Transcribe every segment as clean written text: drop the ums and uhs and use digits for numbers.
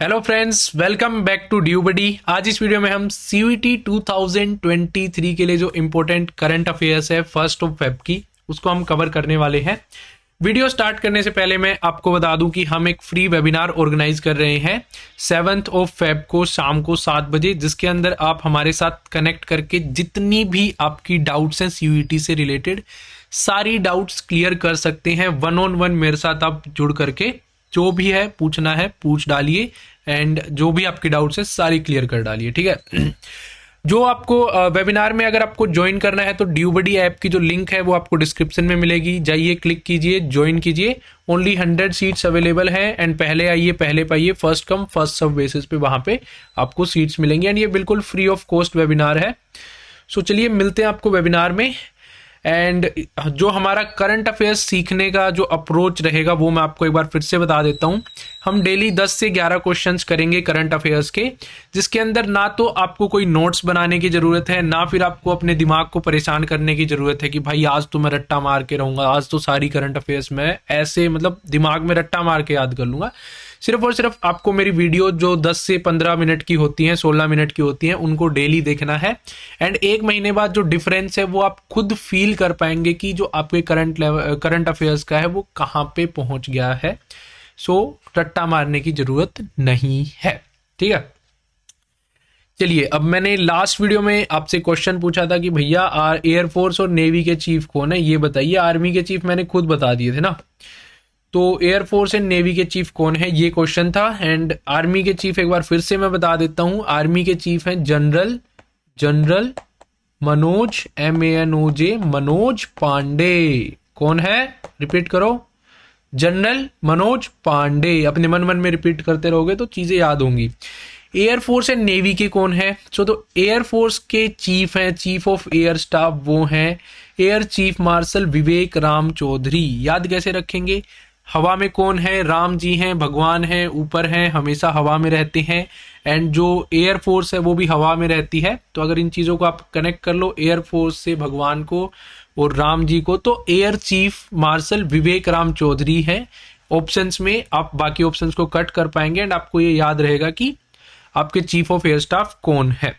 Hello friends, welcome back to Dew Buddy. आज इस video में हम सीयूईटी 2023 के लिए जो इम्पोर्टेंट करंट अफेयर्स है फर्स्ट ऑफ फेब की, उसको हम कवर करने वाले हैं। वीडियो स्टार्ट करने से पहले मैं आपको बता दूं कि हम एक फ्री वेबिनार ऑर्गेनाइज कर रहे हैं 7th ऑफ फेब को शाम को 7 बजे, जिसके अंदर आप हमारे साथ कनेक्ट करके जितनी भी आपकी डाउट्स हैं सीयूईटी से रिलेटेड सारी डाउट्स क्लियर कर सकते हैं। 1-on-1 मेरे साथ आप जुड़ करके जो भी है पूछना है पूछ डालिए एंड जो भी आपकी डाउट्स है सारी क्लियर कर डालिए, ठीक है। जो आपको वेबिनार में अगर आपको ज्वाइन करना है तो ड्यूबडी ऐप की जो लिंक है वो आपको डिस्क्रिप्शन में मिलेगी, जाइए क्लिक कीजिए, ज्वाइन कीजिए। ओनली 100 सीट्स अवेलेबल हैं एंड पहले आइए पहले पाइए, first come first serve basis पे वहां पे आपको सीट्स मिलेंगी एंड ये बिल्कुल फ्री ऑफ कॉस्ट वेबिनार है। सो चलिए मिलते हैं आपको वेबिनार में। एंड जो हमारा करंट अफेयर्स सीखने का जो अप्रोच रहेगा वो मैं आपको एक बार फिर से बता देता हूं। हम डेली 10 से 11 क्वेश्चंस करेंगे करंट अफेयर्स के, जिसके अंदर ना तो आपको कोई नोट्स बनाने की जरूरत है, ना फिर आपको अपने दिमाग को परेशान करने की जरूरत है कि भाई आज तो मैं रट्टा मार के रहूंगा, आज तो सारी करंट अफेयर्स में ऐसे मतलब दिमाग में रट्टा मार के याद कर लूंगा। सिर्फ और सिर्फ आपको मेरी वीडियो जो 10 से 15 मिनट की होती हैं, 16 मिनट की होती हैं, उनको डेली देखना है एंड एक महीने बाद जो डिफरेंस है वो आप खुद फील कर पाएंगे कि जो आपके करंट अफेयर्स का है वो कहाँ पे पहुंच गया है। सो रट्टा मारने की जरूरत नहीं है, ठीक है। चलिए, अब मैंने लास्ट वीडियो में आपसे क्वेश्चन पूछा था कि भैया एयरफोर्स और नेवी के चीफ कौन है ये बताइए। आर्मी के चीफ मैंने खुद बता दिए थे ना, तो एयरफोर्स एंड नेवी के चीफ कौन है ये क्वेश्चन था। एंड आर्मी के चीफ एक बार फिर से मैं बता देता हूं, आर्मी के चीफ हैं जनरल मनोज MANOJ मनोज पांडे। कौन है? रिपीट करो, जनरल मनोज पांडे। अपने मन मन में रिपीट करते रहोगे तो चीजें याद होंगी। एयरफोर्स एंड नेवी के कौन है? तो एयरफोर्स के चीफ हैं, चीफ ऑफ एयर स्टाफ, वो हैं एयर चीफ मार्शल विवेक राम चौधरी। याद कैसे रखेंगे? हवा में कौन है? राम जी हैं, भगवान हैं, ऊपर हैं, हमेशा हवा में रहते हैं एंड जो एयरफोर्स है वो भी हवा में रहती है। तो अगर इन चीजों को आप कनेक्ट कर लो, एयरफोर्स से भगवान को और राम जी को, तो एयर चीफ मार्शल विवेक राम चौधरी है। ऑप्शंस में आप बाकी ऑप्शंस को कट कर पाएंगे एंड आपको ये याद रहेगा कि आपके चीफ ऑफ एयर स्टाफ कौन है।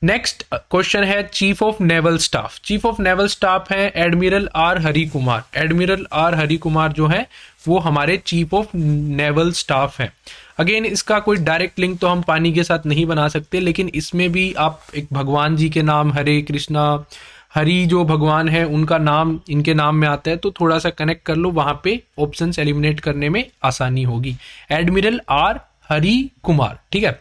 नेक्स्ट क्वेश्चन है chief of naval staff. Chief of naval staff है admiral R Hari Kumar. Admiral R Hari Kumar जो है वो हमारे चीफ ऑफ नेवल स्टाफ है। अगेन इसका कोई डायरेक्ट लिंक तो हम पानी के साथ नहीं बना सकते, लेकिन इसमें भी आप एक भगवान जी के नाम, हरे कृष्णा, हरि जो भगवान है उनका नाम इनके नाम में आता है, तो थोड़ा सा कनेक्ट कर लो, वहां पे ऑप्शंस एलिमिनेट करने में आसानी होगी। एडमिरल आर हरि कुमार, ठीक है।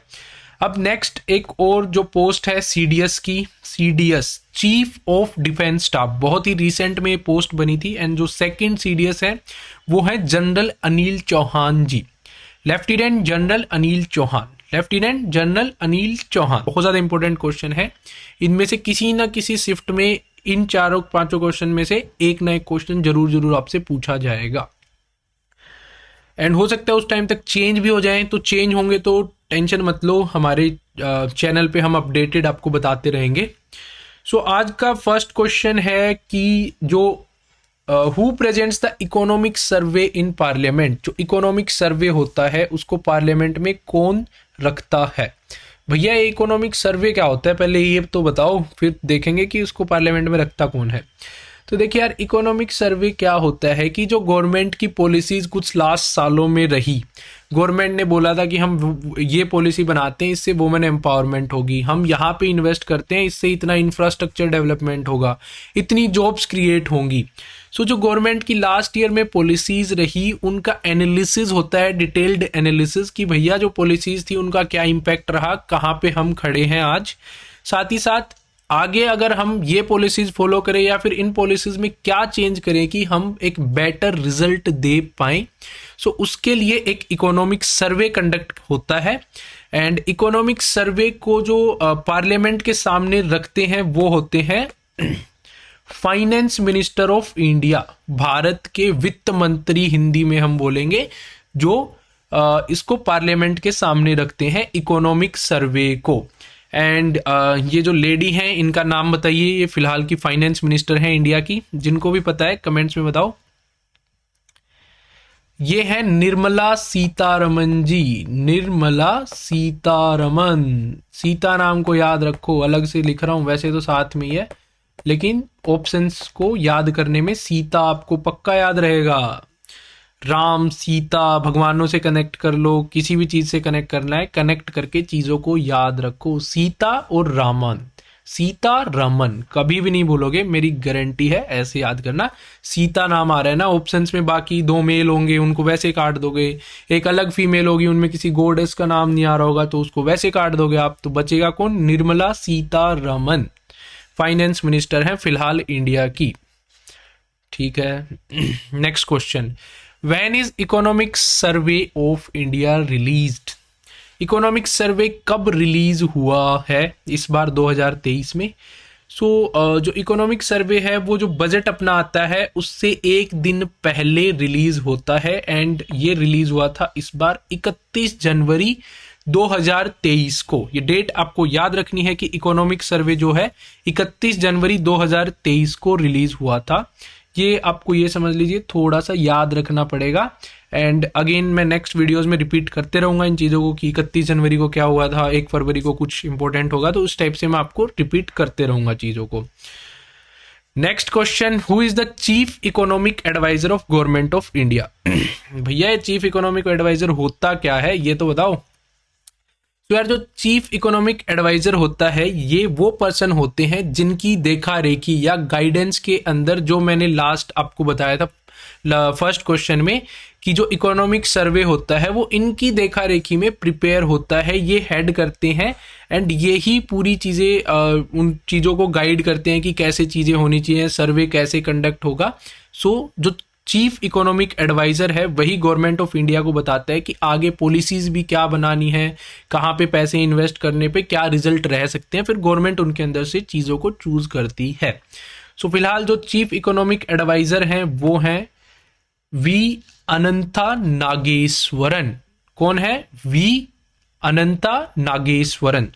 अब नेक्स्ट एक और जो पोस्ट है सीडीएस की, CDS chief of defence staff, बहुत ही रिसेंट में पोस्ट बनी थी एंड जो सेकंड सीडीएस है वो है general Anil Chauhan ji. Lieutenant general Anil Chauhan, lieutenant general Anil Chauhan. बहुत ज्यादा इंपॉर्टेंट क्वेश्चन है। इनमें से किसी ना किसी शिफ्ट में इन 4-5 क्वेश्चन में से एक ना एक क्वेश्चन जरूर आपसे पूछा जाएगा एंड हो सकता है उस टाइम तक चेंज भी हो जाए। तो चेंज होंगे तो टेंशन मत लो, हमारे चैनल पे हम अपडेटेड आपको बताते रहेंगे। सो आज का फर्स्ट क्वेश्चन है कि जो who presents the economic survey in parliament. जो इकोनॉमिक सर्वे होता है उसको पार्लियामेंट में कौन रखता है? भैया ये इकोनॉमिक सर्वे क्या होता है पहले ये तो बताओ, फिर देखेंगे कि उसको पार्लियामेंट में रखता कौन है। तो देखिए यार, इकोनॉमिक सर्वे क्या होता है कि जो गवर्नमेंट की पॉलिसीज कुछ लास्ट सालों में रही, गवर्नमेंट ने बोला था कि हम ये पॉलिसी बनाते हैं, इससे वुमेन एम्पावरमेंट होगी, हम यहाँ पे इन्वेस्ट करते हैं, इससे इतना इंफ्रास्ट्रक्चर डेवलपमेंट होगा, इतनी जॉब्स क्रिएट होंगी। सो जो गवर्नमेंट की लास्ट ईयर में पॉलिसीज रही उनका एनालिसिस होता है, डिटेल्ड एनालिसिस, कि भैया जो पॉलिसीज थी उनका क्या इम्पैक्ट रहा, कहाँ पे हम खड़े हैं आज, साथ ही साथ आगे अगर हम ये पॉलिसीज फॉलो करें या फिर इन पॉलिसीज में क्या चेंज करें कि हम एक बेटर रिजल्ट दे पाएं। सो उसके लिए एक इकोनॉमिक सर्वे कंडक्ट होता है एंड इकोनॉमिक सर्वे को जो पार्लियामेंट के सामने रखते हैं वो होते हैं finance minister of India, Bharat के वित्त मंत्री हिंदी में हम बोलेंगे, जो इसको पार्लियामेंट के सामने रखते हैं इकोनॉमिक सर्वे को। एंड ये जो लेडी हैं इनका नाम बताइए, ये फिलहाल की फाइनेंस मिनिस्टर हैं इंडिया की, जिनको भी पता है कमेंट्स में बताओ। ये है निर्मला सीतारमन जी, निर्मला सीतारमन। सीता नाम को याद रखो, अलग से लिख रहा हूं, वैसे तो साथ में ही है, लेकिन ऑप्शंस को याद करने में सीता आपको पक्का याद रहेगा। राम सीता भगवानों से कनेक्ट कर लो, किसी भी चीज से कनेक्ट करना है, कनेक्ट करके चीजों को याद रखो। सीता और रामन, सीता रमन कभी भी नहीं भूलोगे, मेरी गारंटी है। ऐसे याद करना, सीता नाम आ रहा है ना ऑप्शंस में, बाकी दो मेल होंगे उनको वैसे काट दोगे, एक अलग फीमेल होगी उनमें किसी गॉडेस का नाम नहीं आ रहा होगा तो उसको वैसे काट दोगे आप, तो बचेगा कौन? निर्मला सीतारमन, फाइनेंस मिनिस्टर है फिलहाल इंडिया की। ठीक है, next question, when is economic survey of India released? Economic survey कब रिलीज हुआ है इस बार 2023 में? जो इकोनॉमिक सर्वे है वो जो बजट अपना आता है उससे एक दिन पहले रिलीज होता है, एंड ये रिलीज हुआ था इस बार 31 जनवरी 2023 को। ये डेट आपको याद रखनी है कि इकोनॉमिक सर्वे जो है 31 जनवरी 2023 को रिलीज हुआ था। ये आपको ये समझ लीजिए, थोड़ा सा याद रखना पड़ेगा। एंड अगेन मैं नेक्स्ट वीडियोस में रिपीट करते रहूंगा इन चीज़ों को कि 31 जनवरी को क्या हुआ था, 1 फरवरी को कुछ इंपॉर्टेंट होगा, तो उस टाइप से मैं आपको रिपीट करते रहूंगा चीज़ों को। Next question, who is the chief economic adviser of government of India? भैया चीफ इकोनॉमिक एडवाइजर होता क्या है ये तो बताओ। तो यार जो चीफ इकोनॉमिक एडवाइजर होता है ये वो पर्सन होते हैं जिनकी देखा रेखी या गाइडेंस के अंदर, जो मैंने लास्ट आपको बताया था फर्स्ट क्वेश्चन में, कि जो इकोनॉमिक सर्वे होता है वो इनकी देखा रेखी में प्रिपेयर होता है, ये हेड करते हैं, एंड ये ही पूरी चीज़ें उन चीज़ों को गाइड करते हैं कि कैसे चीज़ें होनी चाहिए, सर्वे कैसे कंडक्ट होगा। जो चीफ इकोनॉमिक एडवाइजर है वही गवर्नमेंट ऑफ इंडिया को बताता है कि आगे पॉलिसीज भी क्या बनानी है, कहाँ पे पैसे इन्वेस्ट करने पे क्या रिजल्ट रह सकते हैं, फिर गवर्नमेंट उनके अंदर से चीज़ों को चूज करती है। फिलहाल जो चीफ इकोनॉमिक एडवाइजर हैं वो हैं वी अनंता नागेश्वरन। कौन है? वी अनंता नागेश्वरन।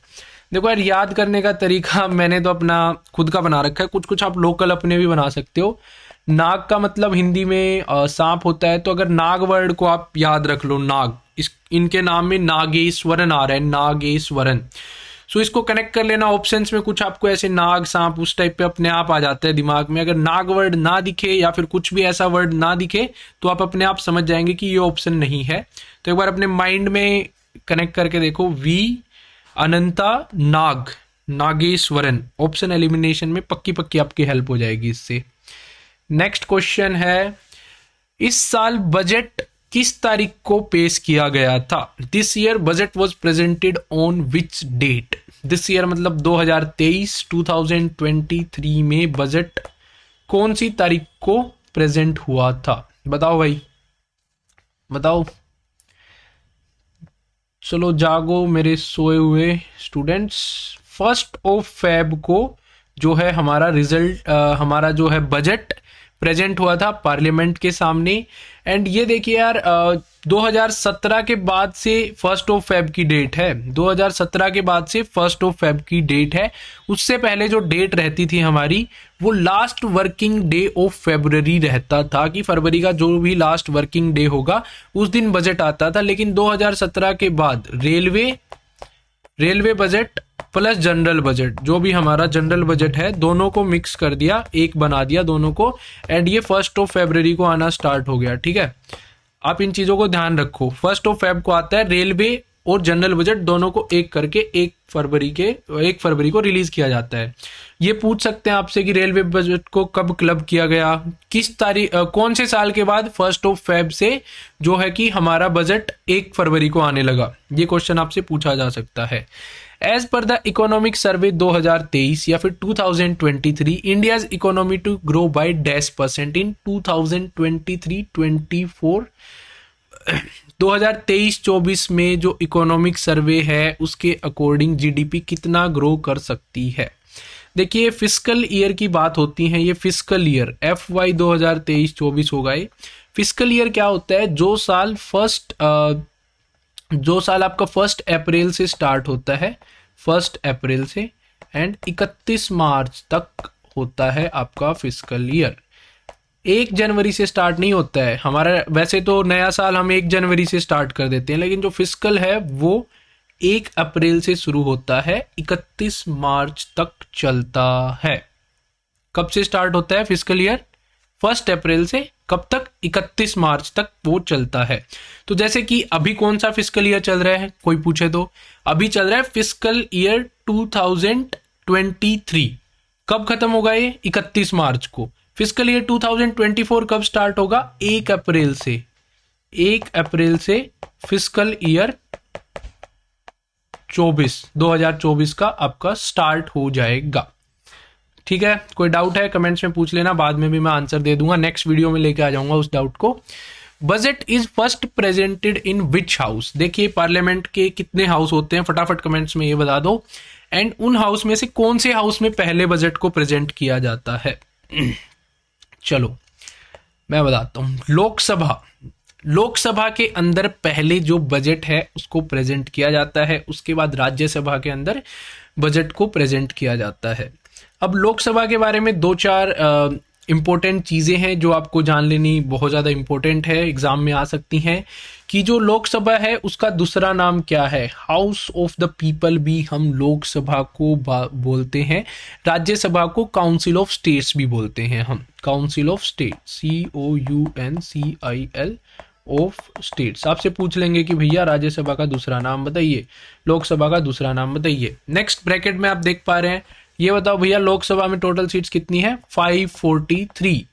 देखो यार, याद करने का तरीका मैंने तो अपना खुद का बना रखा है, कुछ कुछ आप लोकल अपने भी बना सकते हो। नाग का मतलब हिंदी में सांप होता है, तो अगर नाग वर्ड को आप याद रख लो, नाग, इनके नाम में नागेश्वरन आ रहा है, नागेश्वरन। इसको कनेक्ट कर लेना ऑप्शंस में, कुछ आपको ऐसे नाग सांप उस टाइप पे अपने आप आ जाता है दिमाग में। अगर नाग वर्ड ना दिखे या फिर कुछ भी ऐसा वर्ड ना दिखे तो आप अपने आप समझ जाएंगे कि ये ऑप्शन नहीं है। तो एक बार अपने माइंड में कनेक्ट करके देखो, V Anantha Nageswaran, option elimination में पक्की पक्की आपकी हेल्प हो जाएगी इससे। नेक्स्ट क्वेश्चन है, इस साल बजट किस तारीख को पेश किया गया था? This year budget was presented on which date? This year मतलब 2023 में बजट कौन सी तारीख को प्रेजेंट हुआ था? बताओ भाई, बताओ। चलो जागो मेरे सोए हुए स्टूडेंट्स। 1 फेब को जो है हमारा रिजल्ट, हमारा जो है बजट प्रेजेंट हुआ था पार्लियामेंट के सामने। एंड ये देखिए यार, 2017 के बाद से 1 फेब की डेट है, 2017 के बाद से 1 फेब की डेट है। उससे पहले जो डेट रहती थी हमारी वो last working day of February रहता था, कि फरवरी का जो भी लास्ट वर्किंग डे होगा उस दिन बजट आता था। लेकिन 2017 के बाद railway budget plus general budget, जो भी हमारा जनरल बजट है, दोनों को मिक्स कर दिया, एक बना दिया दोनों को, एंड ये 1 फरवरी को आना स्टार्ट हो गया। ठीक है, आप इन चीजों को ध्यान रखो। 1 फेब को आता है रेलवे और जनरल बजट, दोनों को एक करके 1 फरवरी को रिलीज किया जाता है। ये पूछ सकते हैं आपसे कि रेलवे बजट को कब क्लब किया गया, किस तारीख, कौन से साल के बाद 1 फेब से जो है कि हमारा बजट 1 फरवरी को आने लगा, ये क्वेश्चन आपसे पूछा जा सकता है। As per the economic survey 2023 या फिर 2023, India's economy to grow by -% in 2023-24। 2023-24 में जो इकोनॉमिक सर्वे है उसके अकॉर्डिंग जीडीपी कितना ग्रो कर सकती है? देखिए, फिस्कल ईयर की बात होती है, ये फिस्कल ईयर FY 2023-24 होगा। ये फिस्कल ईयर क्या होता है? जो साल आपका 1 अप्रैल से स्टार्ट होता है, 1 अप्रैल से, एंड 31 मार्च तक होता है आपका फिस्कल ईयर। 1 जनवरी से स्टार्ट नहीं होता है हमारा। वैसे तो नया साल हम 1 जनवरी से स्टार्ट कर देते हैं, लेकिन जो फिस्कल है वो 1 अप्रैल से शुरू होता है, 31 मार्च तक चलता है। कब से स्टार्ट होता है फिस्कल ईयर? 1 अप्रैल से कब तक? 31 मार्च तक वो चलता है। तो जैसे कि अभी कौन सा फिस्कल ईयर चल रहा है, कोई पूछे तो अभी चल रहा है फिस्कल ईयर 2023। कब खत्म होगा ये? 31 मार्च को। फिस्कल ईयर 2024 कब स्टार्ट होगा? 1 अप्रैल से। 1 अप्रैल से फिस्कल ईयर 2024 का आपका स्टार्ट हो जाएगा। ठीक है, कोई डाउट है कमेंट्स में पूछ लेना, बाद में भी मैं आंसर दे दूंगा, नेक्स्ट वीडियो में लेके आ जाऊंगा उस डाउट को। Budget is first presented in which house? देखिए पार्लियामेंट के कितने हाउस होते हैं, फटाफट कमेंट्स में ये बता दो। एंड उन हाउस में से कौन से हाउस में पहले बजट को प्रेजेंट किया जाता है? चलो मैं बताता हूं। लोकसभा के अंदर पहले जो बजट है उसको प्रेजेंट किया जाता है, उसके बाद राज्यसभा के अंदर बजट को प्रेजेंट किया जाता है। अब लोकसभा के बारे में 2-4 इंपॉर्टेंट चीजें हैं जो आपको जान लेनी बहुत ज्यादा इंपॉर्टेंट है, एग्जाम में आ सकती हैं। कि जो लोकसभा है उसका दूसरा नाम क्या है? हाउस ऑफ द पीपल भी हम लोकसभा को बोलते हैं। राज्यसभा को काउंसिल ऑफ स्टेट्स भी बोलते हैं हम, council of state, COUNCIL of states. आपसे पूछ लेंगे कि भैया राज्यसभा का दूसरा नाम बताइए, लोकसभा का दूसरा नाम बताइए। नेक्स्ट ब्रैकेट में आप देख पा रहे हैं, ये बताओ भैया लोकसभा में टोटल सीट्स कितनी है? 543।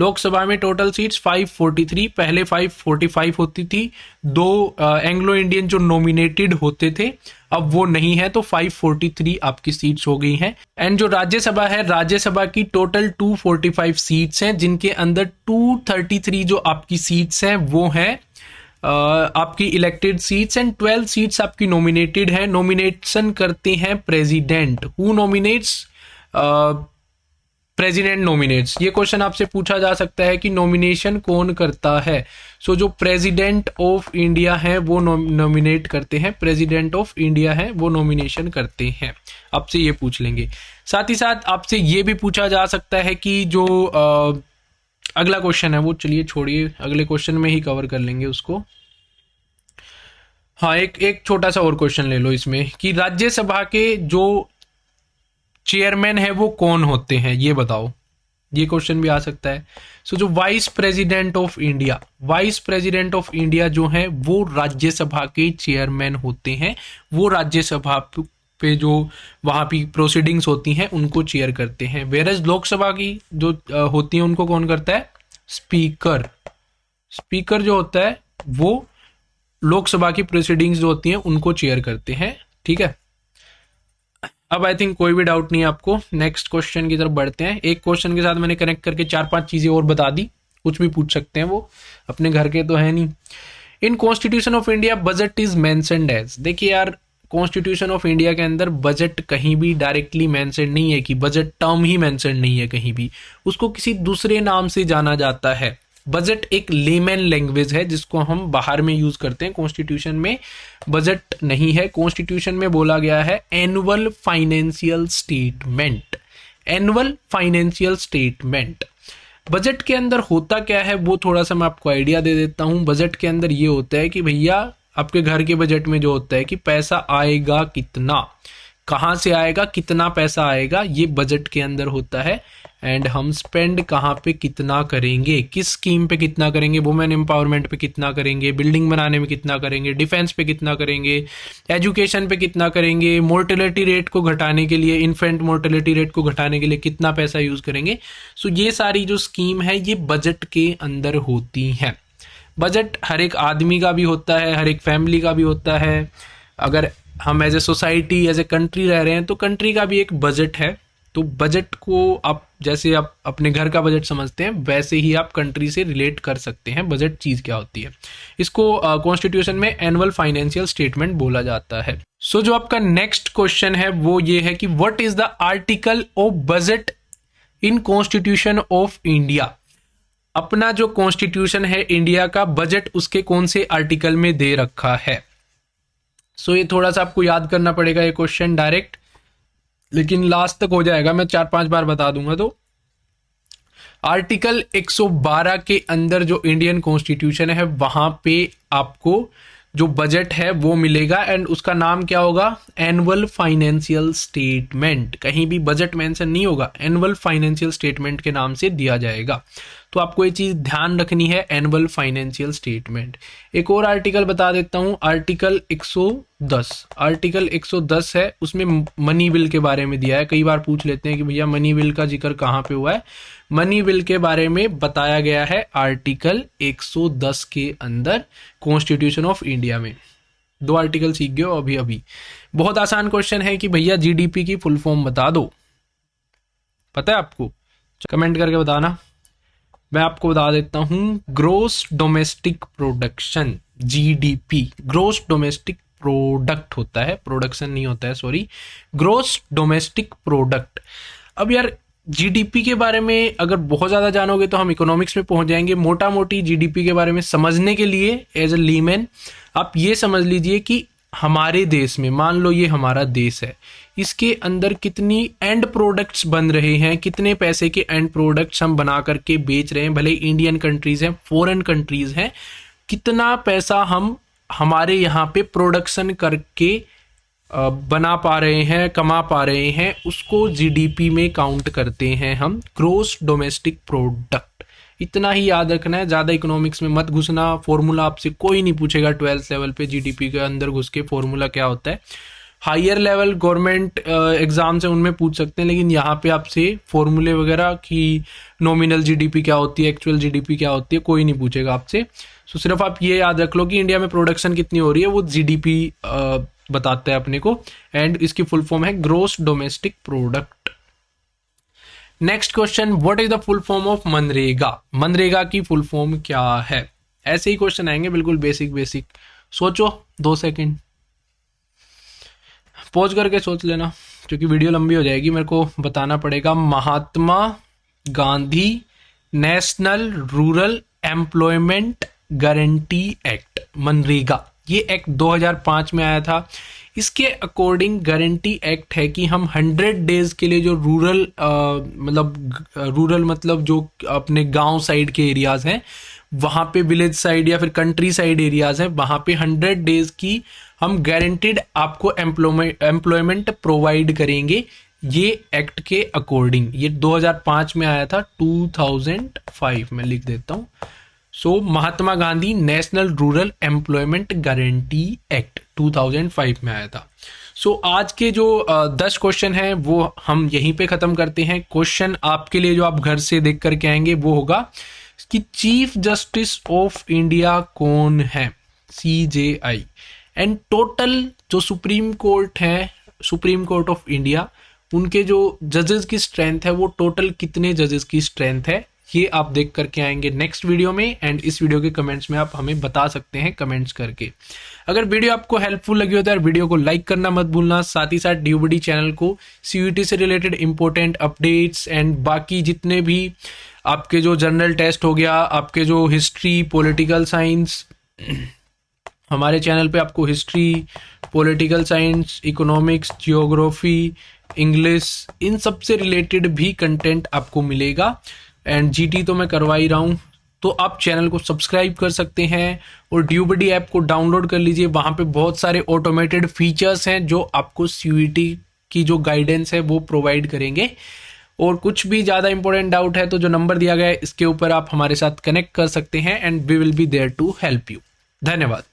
लोकसभा में टोटल सीट्स 543, पहले 545 होती थी। 2 एंग्लो इंडियन जो नॉमिनेटेड होते थे अब वो नहीं है, तो 543 आपकी सीट्स हो गई हैं। एंड जो राज्यसभा है, राज्यसभा की टोटल 245 सीट्स हैं, जिनके अंदर 233 जो आपकी सीट्स हैं वो हैं आपकी इलेक्टेड सीट्स, एंड 12 सीट्स आपकी नॉमिनेटेड है। नॉमिनेशन करते हैं president. Who nominates? President nominates. ये क्वेश्चन आपसे पूछा जा सकता है कि नॉमिनेशन कौन करता है। सो जो प्रेसिडेंट ऑफ इंडिया है वो नॉमिनेट करते हैं, प्रेसिडेंट ऑफ इंडिया है वो नॉमिनेशन करते हैं। आपसे ये पूछ लेंगे। साथ ही साथ आपसे ये भी पूछा जा सकता है कि जो अगला क्वेश्चन है वो चलिए छोड़िए, अगले क्वेश्चन में ही कवर कर लेंगे उसको। हाँ, एक छोटा सा और क्वेश्चन ले लो इसमें कि राज्यसभा के जो चेयरमैन है वो कौन होते हैं, ये बताओ। ये क्वेश्चन भी आ सकता है। सो जो वाइस प्रेसिडेंट ऑफ इंडिया जो है वो राज्यसभा के चेयरमैन होते हैं। वो राज्यसभा पे जो वहां पे प्रोसीडिंग्स होती हैं उनको चेयर करते हैं। वेरएज लोकसभा की जो होती है उनको कौन करता है? स्पीकर जो होता है वो लोकसभा की प्रोसीडिंग्स जो होती हैं उनको चेयर करते हैं। ठीक है, अब आई थिंक कोई भी डाउट नहीं है आपको। नेक्स्ट क्वेश्चन की तरफ बढ़ते हैं। एक क्वेश्चन के साथ मैंने कनेक्ट करके 4-5 चीजें और बता दी, कुछ भी पूछ सकते हैं, वो अपने घर के तो है नहीं। In constitution of India budget is mentioned as. देखिए यार, कॉन्स्टिट्यूशन ऑफ इंडिया के अंदर बजट कहीं भी डायरेक्टली मेंशन नहीं है, कि बजट टर्म ही मेंशन नहीं है कहीं भी, उसको किसी दूसरे नाम से जाना जाता है। बजट एक लेमैन लैंग्वेज है जिसको हम बाहर में यूज करते हैं, कॉन्स्टिट्यूशन में बजट नहीं है। कॉन्स्टिट्यूशन में बोला गया है annual financial statement. Annual financial statement. Budget के अंदर होता क्या है वो थोड़ा सा मैं आपको आइडिया दे देता हूं। बजट के अंदर ये होता है कि भैया आपके घर के बजट में जो होता है कि पैसा आएगा कितना, कहां से आएगा, कितना पैसा आएगा, ये बजट के अंदर होता है। एंड हम स्पेंड कहाँ पे कितना करेंगे, किस स्कीम पे कितना करेंगे, वुमेन एम्पावरमेंट पे कितना करेंगे, बिल्डिंग बनाने में कितना करेंगे, डिफेंस पे कितना करेंगे, एजुकेशन पे कितना करेंगे, मोर्टेलिटी रेट को घटाने के लिए, इन्फेंट मोर्टेलिटी रेट को घटाने के लिए कितना पैसा यूज करेंगे। सो ये सारी जो स्कीम है ये बजट के अंदर होती हैं। बजट हर एक आदमी का भी होता है, हर एक फैमिली का भी होता है। अगर हम as a society, as a country रह रहे हैं तो कंट्री का भी एक बजट है। तो बजट को आप जैसे आप अपने घर का बजट समझते हैं वैसे ही आप कंट्री से रिलेट कर सकते हैं बजट चीज क्या होती है। इसको कॉन्स्टिट्यूशन में एनुअल फाइनेंशियल स्टेटमेंट बोला जाता है। सो जो आपका नेक्स्ट क्वेश्चन है वो ये है कि what is the article of budget in constitution of India. अपना जो कॉन्स्टिट्यूशन है इंडिया का, बजट उसके कौन से आर्टिकल में दे रखा है। सो ये थोड़ा सा आपको याद करना पड़ेगा ये क्वेश्चन डायरेक्ट, लेकिन लास्ट तक हो जाएगा, मैं 4-5 बार बता दूंगा। तो आर्टिकल 112 के अंदर जो इंडियन कॉन्स्टिट्यूशन है वहां पे आपको जो बजट है वो मिलेगा एंड उसका नाम क्या होगा, एनुअल फाइनेंशियल स्टेटमेंट। कहीं भी बजट मेंशन नहीं होगा, एनुअल फाइनेंशियल स्टेटमेंट के नाम से दिया जाएगा। तो आपको ये चीज ध्यान रखनी है, एनुअल फाइनेंशियल स्टेटमेंट। एक और आर्टिकल बता देता हूं, आर्टिकल 110। आर्टिकल 110 है, उसमें मनी बिल के बारे में दिया है। कई बार पूछ लेते हैं कि भैया मनी बिल का जिक्र कहाँ पे हुआ है। मनी बिल के बारे में बताया गया है आर्टिकल 110 के अंदर कॉन्स्टिट्यूशन ऑफ इंडिया में। 2 आर्टिकल सीख गए हो अभी अभी। बहुत आसान क्वेश्चन है कि भैया जीडीपी की फुल फॉर्म बता दो, पता है आपको? कमेंट करके बताना। मैं आपको बता देता हूं, gross domestic production, GDP gross domestic product होता है, प्रोडक्शन नहीं होता है, सॉरी, ग्रोस डोमेस्टिक प्रोडक्ट। अब यार जीडीपी के बारे में अगर बहुत ज्यादा जानोगे तो हम इकोनॉमिक्स में पहुंच जाएंगे। मोटा मोटी जीडीपी के बारे में समझने के लिए एज ए लीमैन आप ये समझ लीजिए कि हमारे देश में, मान लो ये हमारा देश है, इसके अंदर कितनी एंड प्रोडक्ट्स बन रहे हैं, कितने पैसे के एंड प्रोडक्ट्स हम बना करके बेच रहे हैं, भले इंडियन कंट्रीज हैं, फॉरेन कंट्रीज हैं, कितना पैसा हम हमारे यहाँ पे प्रोडक्शन करके बना पा रहे हैं, कमा पा रहे हैं, उसको जीडीपी में काउंट करते हैं हम, ग्रोस डोमेस्टिक प्रोडक्ट। इतना ही याद रखना है, ज्यादा इकोनॉमिक्स में मत घुसना। फॉर्मूला आपसे कोई नहीं पूछेगा 12th लेवल पे जीडीपी के अंदर घुस के फॉर्मूला क्या होता है। हायर लेवल गवर्नमेंट एग्जाम्स है उनमें पूछ सकते हैं, लेकिन यहाँ पे आपसे फॉर्मूले वगैरह की नॉमिनल जीडीपी क्या होती है, एक्चुअल जीडीपी क्या होती है, कोई नहीं पूछेगा आपसे। सो सिर्फ आप ये याद रख लो कि इंडिया में प्रोडक्शन कितनी हो रही है, वो जीडीपी बताता है अपने को, एंड इसकी फुल फॉर्म है gross domestic product. Next question, what is the full form of MNREGA? MNREGA की फुल फॉर्म क्या है? ऐसे ही क्वेश्चन आएंगे, बिल्कुल बेसिक बेसिक। सोचो 2 सेकंड, पॉज करके सोच लेना क्योंकि वीडियो लंबी हो जाएगी, मेरे को बताना पड़ेगा। Mahatma Gandhi National Rural Employment Guarantee Act, मनरेगा, ये एक्ट 2005 में आया था। इसके अकॉर्डिंग गारंटी एक्ट है कि हम 100 डेज के लिए जो रूरल मतलब जो अपने गांव साइड के एरियाज हैं, वहां पे विलेज साइड या फिर कंट्री साइड एरियाज हैं, वहां पे 100 डेज की हम गारंटीड आपको एम्प्लॉयमेंट प्रोवाइड करेंगे। ये एक्ट के अकॉर्डिंग, ये 2005 में आया था, 2005 में लिख देता हूं। So Mahatma Gandhi National Rural Employment Guarantee Act 2005 में आया था। सो आज के जो 10 क्वेश्चन हैं वो हम यहीं पे खत्म करते हैं। क्वेश्चन आपके लिए जो आप घर से देख करके आएंगे वो होगा कि चीफ जस्टिस ऑफ इंडिया कौन है, CJI, एंड टोटल जो सुप्रीम कोर्ट है, सुप्रीम कोर्ट ऑफ इंडिया, उनके जो जजेस की स्ट्रेंथ है वो टोटल कितने जजेस की स्ट्रेंथ है, ये आप देख करके आएंगे नेक्स्ट वीडियो में। एंड इस वीडियो के कमेंट्स में आप हमें बता सकते हैं कमेंट्स करके। अगर वीडियो आपको हेल्पफुल लगी हो तो यार वीडियो को लाइक करना मत भूलना। साथ ही साथ ड्यूबडी चैनल को CUET से रिलेटेड इंपॉर्टेंट अपडेट्स एंड बाकी जितने भी आपके जो जनरल टेस्ट हो गया, आपके जो हिस्ट्री, पॉलिटिकल साइंस, हमारे चैनल पे आपको history, political science, economics, geography, English, इन सब से रिलेटेड भी कंटेंट आपको मिलेगा। एंड GT तो मैं करवा ही रहा हूं, तो आप चैनल को सब्सक्राइब कर सकते हैं और ड्यूबडी ऐप को डाउनलोड कर लीजिए। वहां पे बहुत सारे ऑटोमेटेड फीचर्स हैं जो आपको CUET की जो गाइडेंस है वो प्रोवाइड करेंगे। और कुछ भी ज़्यादा इंपॉर्टेंट डाउट है तो जो नंबर दिया गया है इसके ऊपर आप हमारे साथ कनेक्ट कर सकते हैं and we will be there to help you. धन्यवाद।